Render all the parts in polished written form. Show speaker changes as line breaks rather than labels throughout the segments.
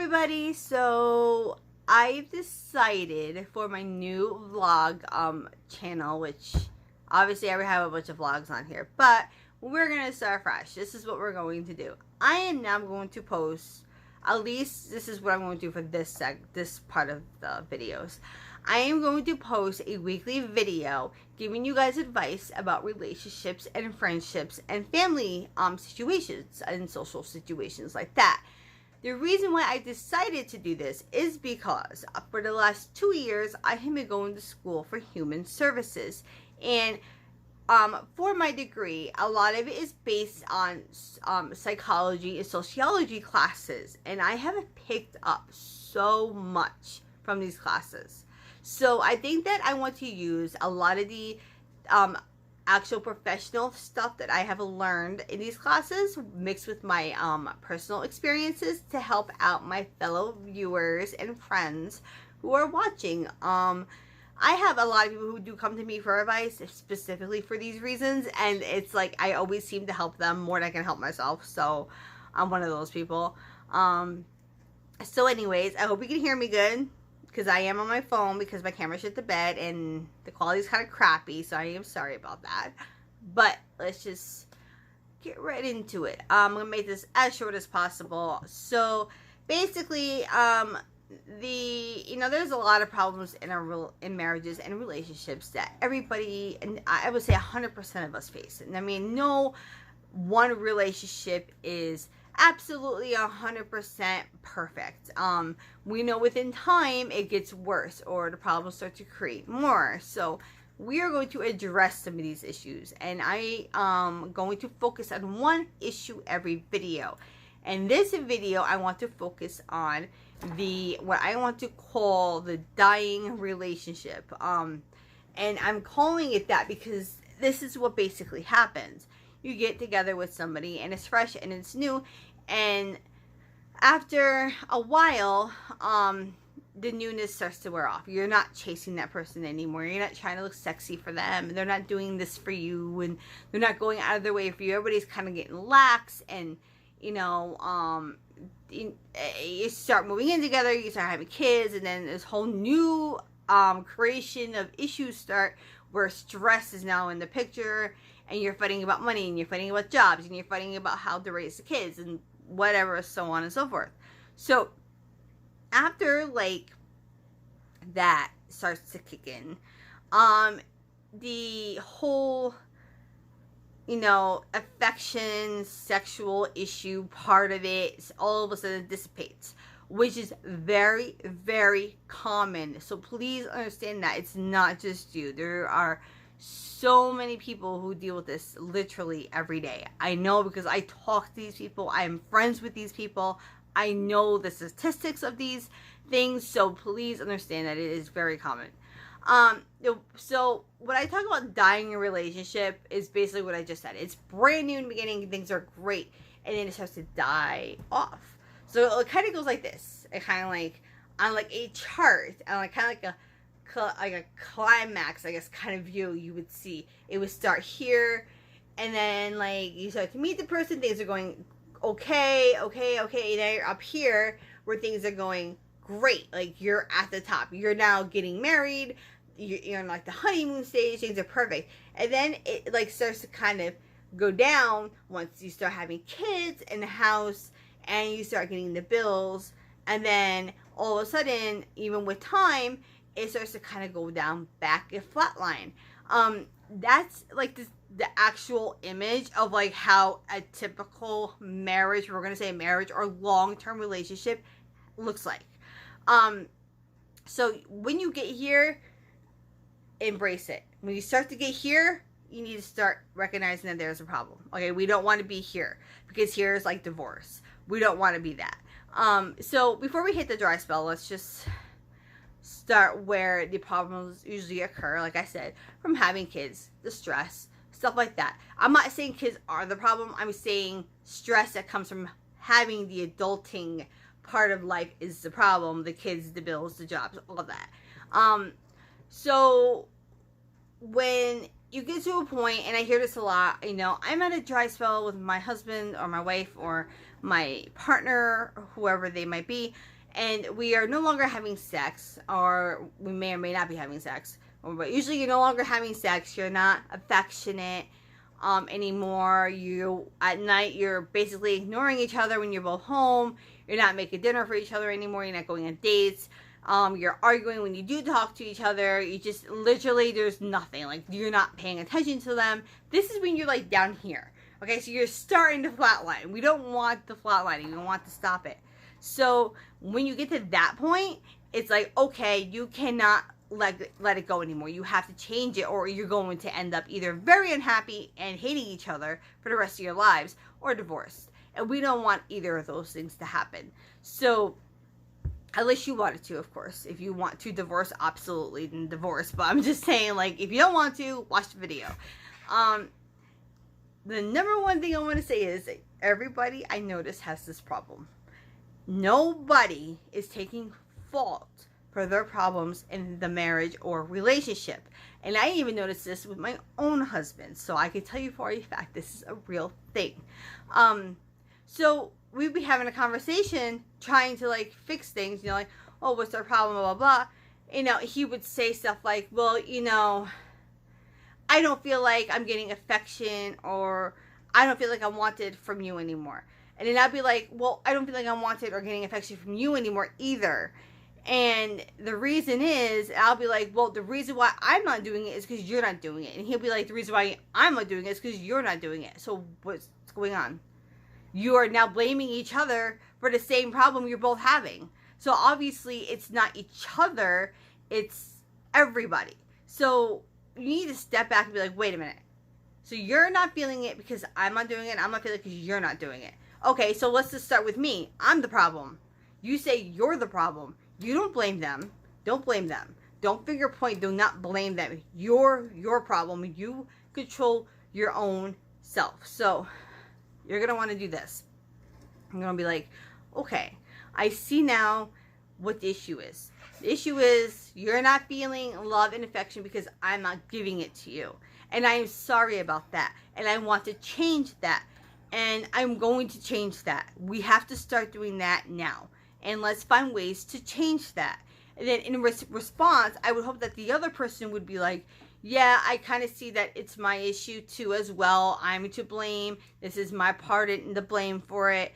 everybody, so I've decided for my new vlog channel, which obviously I already have a bunch of vlogs on here, but we're gonna start fresh. This is what we're going to do. I am now going to post, at least this is what I'm going to do for this part of the videos. I am going to post a weekly video giving you guys advice about relationships and friendships and family situations and social situations like that. The reason why I decided to do this is because for the last 2 years, I have been going to school for human services. And for my degree, a lot of it is based on psychology and sociology classes. And I haven't picked up so much from these classes. So I think that I want to use a lot of the actual professional stuff that I have learned in these classes mixed with my personal experiences to help out my fellow viewers and friends who are watching. I have a lot of people who do come to me for advice specifically for these reasons, and it's like I always seem to help them more than I can help myself, so I'm one of those people. So anyways, I hope you can hear me good, because I am on my phone because my camera's at the bed and the quality is kind of crappy, so I am sorry about that. But let's just get right into it. I'm gonna make this as short as possible. So basically, there's a lot of problems in marriages and relationships that everybody, and I would say 100% of us face. And I mean, no one relationship is absolutely 100% perfect. We know within time it gets worse or the problems start to create more. So we are going to address some of these issues, and I am going to focus on one issue every video. And this video I want to focus on what I want to call the dying relationship. And I'm calling it that because this is what basically happens. You get together with somebody and it's fresh and it's new, and after a while the newness starts to wear off. You're not chasing that person anymore. You're not trying to look sexy for them. They're not doing this for you, and they're not going out of their way for you. Everybody's kind of getting lax, and you start moving in together, you start having kids, and then this whole new creation of issues start where stress is now in the picture, and you're fighting about money, and you're fighting about jobs, and you're fighting about how to raise the kids, and whatever, so on and so forth. So after like that starts to kick in, the whole affection, sexual issue part of it all of a sudden dissipates, which is very, very common. So please understand that it's not just you. There are so many people who deal with this literally every day. I know because I talk to these people. I am friends with these people. I know the statistics of these things. So please understand that it is very common. So when I talk about dying a relationship is basically what I just said. It's brand new in the beginning. Things are great. And then it starts to die off. So it kind of goes like this. It kind of like on like a chart, and like kind of like a climax, I guess, kind of view. You would see it would start here, and then like you start to meet the person, things are going okay, now you're up here where things are going great. Like you're at the top, you're now getting married, you're in like the honeymoon stage, things are perfect, and then it like starts to kind of go down once you start having kids in the house and you start getting the bills, and then all of a sudden, even with time, it starts to kind of go down back a flat line. That's like the actual image of like how a typical marriage, we're going to say marriage or long-term relationship looks like. So when you get here, embrace it. When you start to get here, you need to start recognizing that there's a problem. Okay, we don't want to be here because here is like divorce. We don't want to be that. So before we hit the dry spell, let's just start where the problems usually occur. Like I said, from having kids, the stress, stuff like that. I'm not saying kids are the problem. I'm saying stress that comes from having the adulting part of life is the problem. The kids, the bills, the jobs, all of that. So when you get to a point, and I hear this a lot, I'm at a dry spell with my husband or my wife or my partner, whoever they might be, and we are no longer having sex, or we may or may not be having sex, but usually you're no longer having sex, you're not affectionate anymore, you at night you're basically ignoring each other when you're both home, you're not making dinner for each other anymore, you're not going on dates, you're arguing when you do talk to each other, you just literally, there's nothing, like you're not paying attention to them. This is when you're like down here. Okay, so you're starting to flatline. We don't want the flatlining. We don't want to stop it. So when you get to that point, it's like, okay, you cannot let it go anymore. You have to change it, or you're going to end up either very unhappy and hating each other for the rest of your lives, or divorced. And we don't want either of those things to happen. So unless you wanted to, of course. If you want to divorce, absolutely, then divorce. But I'm just saying, like, if you don't want to, watch the video. The number one thing I want to say is everybody I notice has this problem. Nobody is taking fault for their problems in the marriage or relationship. And I even noticed this with my own husband. So I can tell you for a fact this is a real thing. So we'd be having a conversation trying to like fix things, you know, like, oh, what's our problem, blah, blah, blah. You know, he would say stuff like, well, you know, I don't feel like I'm getting affection, or I don't feel like I'm wanted from you anymore. And then I'd be like, well, I don't feel like I'm wanted or getting affection from you anymore either. And the reason is, I'll be like, well, the reason why I'm not doing it is because you're not doing it. And he'll be like, the reason why I'm not doing it is because you're not doing it. So what's going on? You are now blaming each other for the same problem you're both having. So obviously it's not each other, it's everybody. So you need to step back and be like, wait a minute. So you're not feeling it because I'm not doing it, I'm not feeling it because you're not doing it. Okay, so let's just start with me. I'm the problem. You say you're the problem. You don't blame them. Don't blame them. Don't finger point. Do not blame them. You're your problem. You control your own self. So you're going to want to do this. I'm going to be like, okay, I see now what the issue is. The issue is you're not feeling love and affection because I'm not giving it to you. And I am sorry about that. And I want to change that. And I'm going to change that. We have to start doing that now. And let's find ways to change that. And then in response, I would hope that the other person would be like, yeah, I kind of see that it's my issue too as well. I'm to blame. This is my part in the blame for it.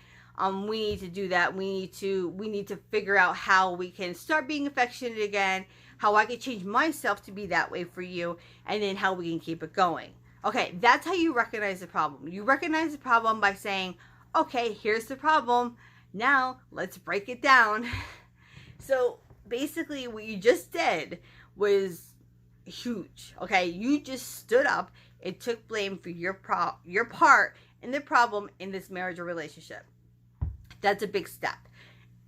We need to do that. We need to figure out how we can start being affectionate again, how I can change myself to be that way for you, and then how we can keep it going. Okay, that's how you recognize the problem. You recognize the problem by saying, okay, here's the problem. Now, let's break it down. So, basically, what you just did was huge. Okay, you just stood up and took blame for your part in the problem in this marriage or relationship. That's a big step.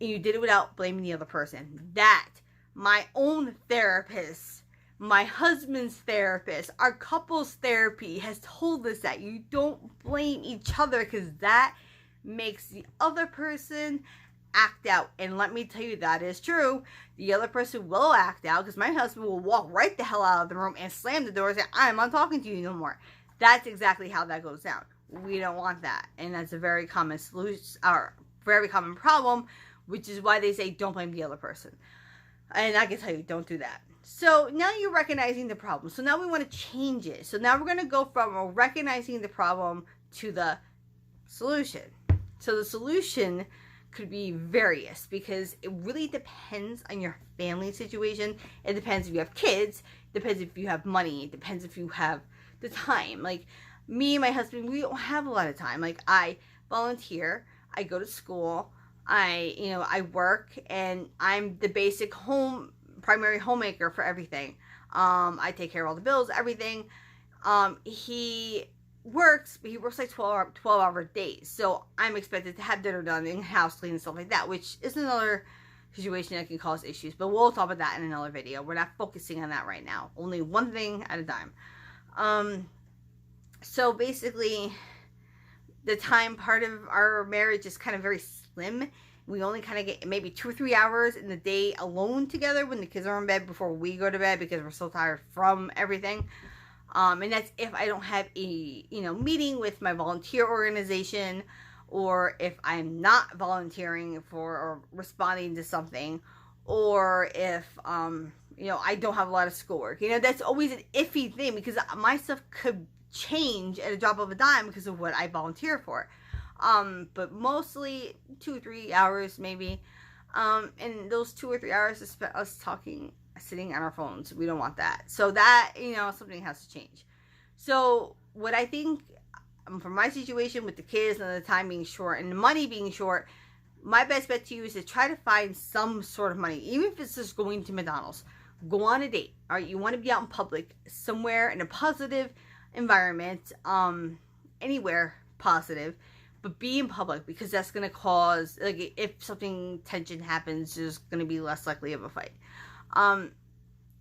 And you did it without blaming the other person. That, my own therapist, my husband's therapist, our couples therapy has told us that you don't blame each other, because that makes the other person act out. And let me tell you, that is true. The other person will act out, because my husband will walk right the hell out of the room and slam the door and say, I'm not talking to you no more. That's exactly how that goes down. We don't want that. And that's a very common solution, or very common problem, which is why they say don't blame the other person. And I can tell you, don't do that. So now you're recognizing the problem. So now we want to change it. So now we're going to go from recognizing the problem to the solution. So the solution could be various, because it really depends on your family situation. It depends if you have kids. It depends if you have money. It depends if you have the time. Like me and my husband, we don't have a lot of time. Like I volunteer. I go to school, I work, and I'm the basic primary homemaker for everything. I take care of all the bills, everything. He works, but he works like 12-hour days. So I'm expected to have dinner done and house clean and stuff like that, which is another situation that can cause issues. But we'll talk about that in another video. We're not focusing on that right now. Only one thing at a time. So basically, the time part of our marriage is kind of very slim. We only kind of get maybe 2 or 3 hours in the day alone together when the kids are in bed before we go to bed, because we're so tired from everything. And that's if I don't have a, meeting with my volunteer organization, or if I'm not volunteering for or responding to something, or if I don't have a lot of schoolwork. That's always an iffy thing because my stuff could change at a drop of a dime because of what I volunteer for. But mostly 2 or 3 hours maybe. And those 2 or 3 hours is spent us talking, sitting on our phones. We don't want that. So that, something has to change. So what I think, from my situation with the kids and the time being short and the money being short, my best bet to you is to try to find some sort of money, even if it's just going to McDonald's. Go on a date. All right, you want to be out in public, somewhere in a positive environment, anywhere positive, but be in public, because that's going to cause, like, if something tension happens, there's going to be less likely of a fight. And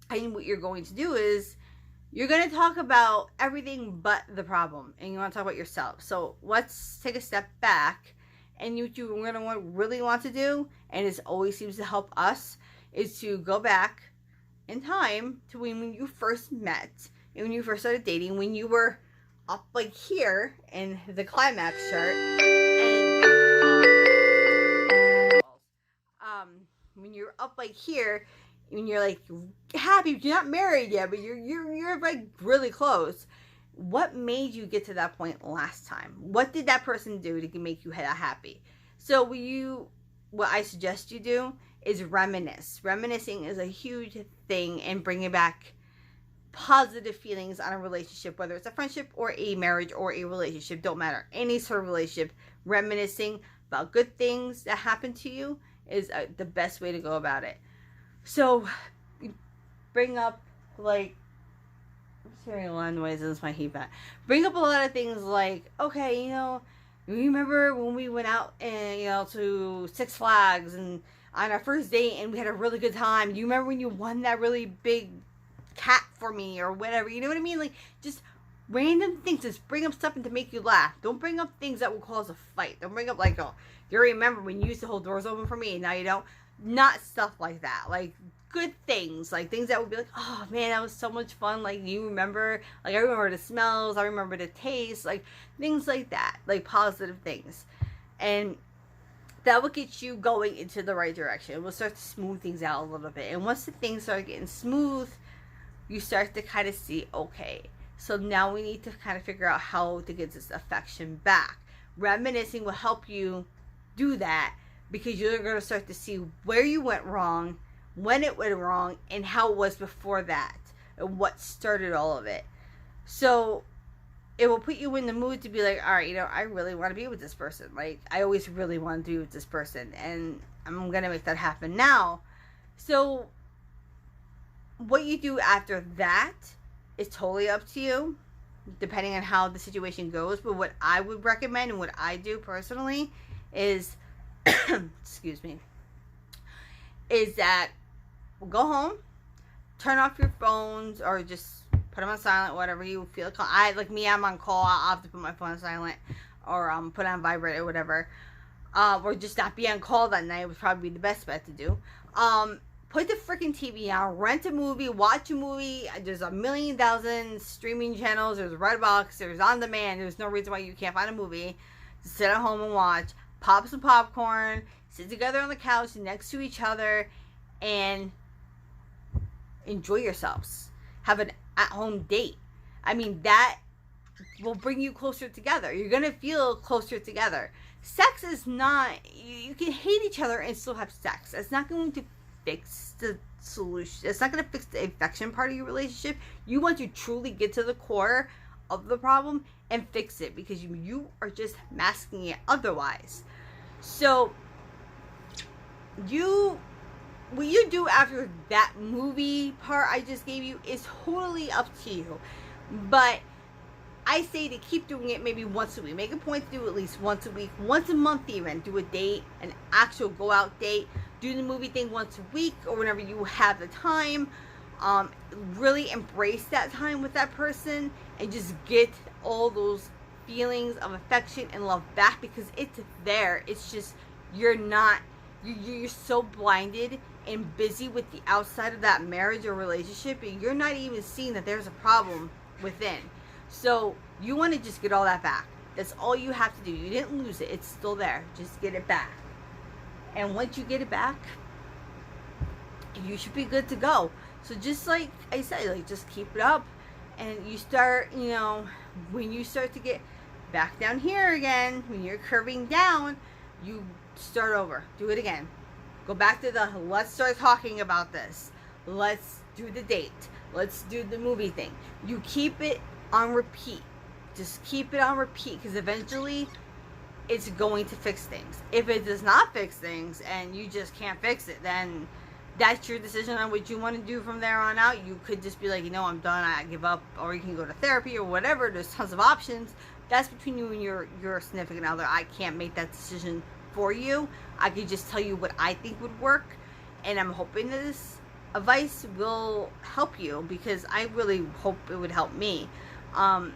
what you're going to do is you're going to talk about everything but the problem, and you want to talk about yourself. So let's take a step back, and what you're going to really want to do, and it always seems to help us, is to go back in time to when you first met, and when you first started dating, when you were up like here in the climax chart, and when you're up like here, when you're like happy, you're not married yet, but you're like really close. What made you get to that point last time? What did that person do to make you happy? So what I suggest you do is reminisce. Reminiscing is a huge thing in bringing back positive feelings on a relationship, whether it's a friendship or a marriage or a relationship, don't matter, any sort of relationship. Reminiscing about good things that happened to you is the best way to go about it. So bring up, like, I'm hearing a lot of noises, my heat mat. Bring up a lot of things like, okay, remember when we went out and to Six Flags and on our first date and we had a really good time? Do you remember when you won that really big cat for me or whatever? You know what I mean? Like, just random things. Just bring up something to make you laugh. Don't bring up things that will cause a fight. Don't bring up like, oh, you remember when you used to hold doors open for me and now you don't. Not stuff like that. Like, good things, like things that would be like, oh man, that was so much fun. Like, you remember, like, I remember the smells, I remember the taste, like things like that, like positive things. And that will get you going into the right direction. It will start to smooth things out a little bit. And once the things start getting smooth, you start to kind of see, okay, so now we need to kind of figure out how to get this affection back. Reminiscing will help you do that, because you're going to start to see where you went wrong, when it went wrong, and how it was before that, and what started all of it. So it will put you in the mood to be like, all right, I really want to be with this person. Like, I always really want to be with this person, and I'm going to make that happen now. So what you do after that is totally up to you, depending on how the situation goes. But what I would recommend and what I do personally is excuse me, is that go home, turn off your phones, or just put them on silent, whatever you feel. I'm on call, I'll have to put my phone on silent, or put it on vibrate or whatever, or just not be on call that night would probably be the best bet to do. Put the freaking TV on, rent a movie, watch a movie. There's 1,000,000 streaming channels, there's Redbox, there's On Demand. There's no reason why you can't find a movie. Just sit at home and watch. Pop some popcorn, sit together on the couch next to each other, and enjoy yourselves. Have an at-home date. I mean, that will bring you closer together. You're going to feel closer together. Sex is not, you can hate each other and still have sex. It's not going to fix the solution. It's not going to fix the affection part of your relationship. You want to truly get to the core of the problem and fix it, because you are just masking it otherwise. So what you do after that movie part I just gave you is totally up to you. But I say to keep doing it maybe once a week. Make a point to do at least once a week, once a month even. Do a date, an actual go out date. Do the movie thing once a week or whenever you have the time. Really embrace that time with that person and just get all those feelings of affection and love back, because it's there. It's just you're so blinded and busy with the outside of that marriage or relationship, and you're not even seeing that there's a problem within. So you want to just get all that back. That's all you have to do. You didn't lose it. It's still there. Just get it back. And once you get it back, you should be good to go. So just like I said, like, just keep it up. And you start, you know, when you start to get back down here again, when you're curving down, you start over. Do it again. Go back to the, let's start talking about this. Let's do the date. Let's do the movie thing. You keep it on repeat. Just keep it on repeat, because eventually it's going to fix things. If it does not fix things and you just can't fix it, then that's your decision on what you want to do from there on out. You could just be like, you know, I'm done, I give up. Or you can go to therapy or whatever. There's tons of options. That's between you and your significant other. I can't make that decision for you. I could just tell you what I think would work, and I'm hoping that this advice will help you, because I really hope it would help me. And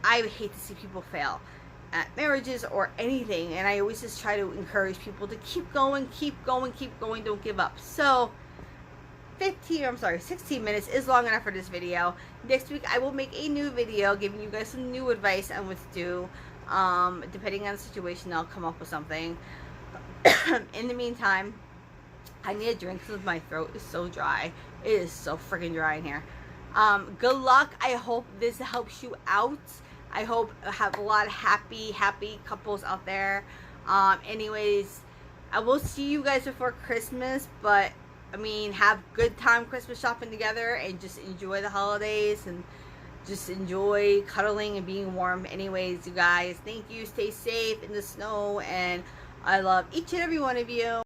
I hate to see people fail at marriages or anything, and I always just try to encourage people to keep going, don't give up. So 16 minutes is long enough for this video. Next week I will make a new video giving you guys some new advice on what to do. Depending on the situation, I'll come up with something. In the meantime, I need a drink because my throat is so dry. It is so freaking dry in here. Good luck. I hope this helps you out. I hope I have a lot of happy couples out there. Anyways, I will see you guys before Christmas, but I mean, have good time Christmas shopping together and just enjoy the holidays and just enjoy cuddling and being warm. Anyways, you guys, thank you. Stay safe in the snow, and I love each and every one of you.